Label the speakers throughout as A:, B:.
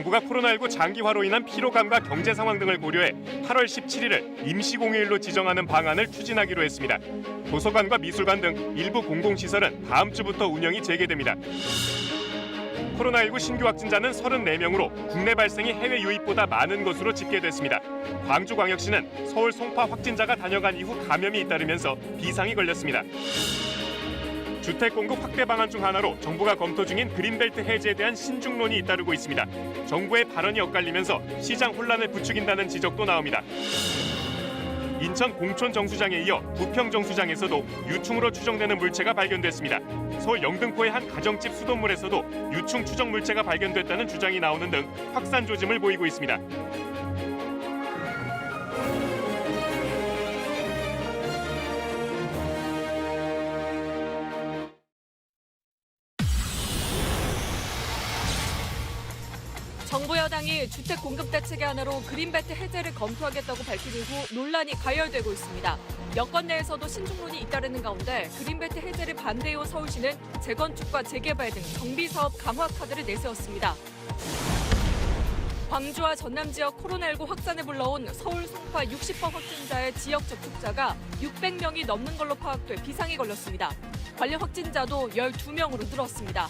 A: 정부가 코로나19 장기화로 인한 피로감과 경제 상황 등을 고려해 8월 17일을 임시공휴일로 지정하는 방안을 추진하기로 했습니다. 도서관과 미술관 등 일부 공공시설은 다음 주부터 운영이 재개됩니다. 코로나19 신규 확진자는 34명으로 국내 발생이 해외 유입보다 많은 것으로 집계됐습니다. 광주광역시는 서울 송파 확진자가 다녀간 이후 감염이 잇따르면서 비상이 걸렸습니다. 주택 공급 확대 방안 중 하나로 정부가 검토 중인 그린벨트 해제에 대한 신중론이 잇따르고 있습니다. 정부의 발언이 엇갈리면서 시장 혼란을 부추긴다는 지적도 나옵니다. 인천 공촌 정수장에 이어 부평 정수장에서도 유충으로 추정되는 물체가 발견됐습니다. 서울 영등포의 한 가정집 수돗물에서도 유충 추정 물체가 발견됐다는 주장이 나오는 등 확산 조짐을 보이고 있습니다.
B: 정부 여당이 주택 공급 대책의 하나로 그린벨트 해제를 검토하겠다고 밝힌 이후 논란이 가열되고 있습니다. 여권 내에서도 신중론이 잇따르는 가운데 그린벨트 해제를 반대해온 서울시는 재건축과 재개발 등 정비사업 강화 카드를 내세웠습니다. 광주와 전남 지역 코로나19 확산을 불러온 서울 송파 60번 확진자의 지역 접촉자가 600명이 넘는 걸로 파악돼 비상이 걸렸습니다. 관련 확진자도 12명으로 늘었습니다.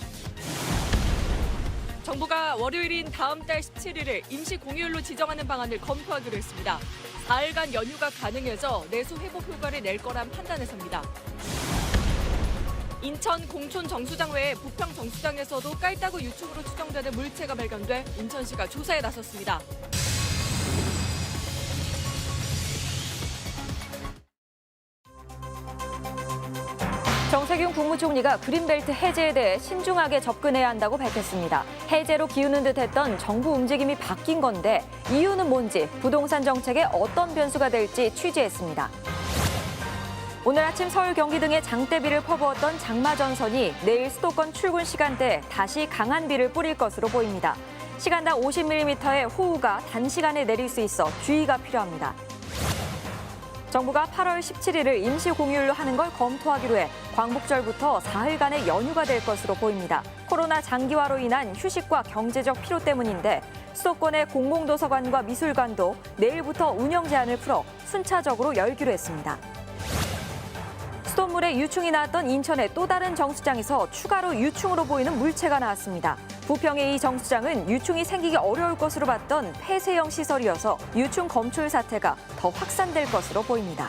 B: 정부가 월요일인 다음 달 17일을 임시 공휴일로 지정하는 방안을 검토하기로 했습니다. 4일간 연휴가 가능해져 내수 회복 효과를 낼 거란 판단에서입니다. 인천 공촌 정수장 외에 부평 정수장에서도 깔따구 유충으로 추정되는 물체가 발견돼 인천시가 조사에 나섰습니다.
C: 정세균 국무총리가 그린벨트 해제에 대해 신중하게 접근해야 한다고 밝혔습니다. 해제로 기우는 듯했던 정부 움직임이 바뀐 건데 이유는 뭔지, 부동산 정책에 어떤 변수가 될지 취재했습니다. 오늘 아침 서울, 경기 등의 장대비를 퍼부었던 장마 전선이 내일 수도권 출근 시간대에 다시 강한 비를 뿌릴 것으로 보입니다. 시간당 50mm의 호우가 단시간에 내릴 수 있어 주의가 필요합니다. 정부가 8월 17일을 임시 공휴일로 하는 걸 검토하기로 해 광복절부터 4일간의 연휴가 될 것으로 보입니다. 코로나 장기화로 인한 휴식과 경제적 피로 때문인데 수도권의 공공도서관과 미술관도 내일부터 운영 제한을 풀어 순차적으로 열기로 했습니다. 수돗물에 유충이 나왔던 인천의 또 다른 정수장에서 추가로 유충으로 보이는 물체가 나왔습니다. 부평의 이 정수장은 유충이 생기기 어려울 것으로 봤던 폐쇄형 시설이어서 유충 검출 사태가 더 확산될 것으로 보입니다.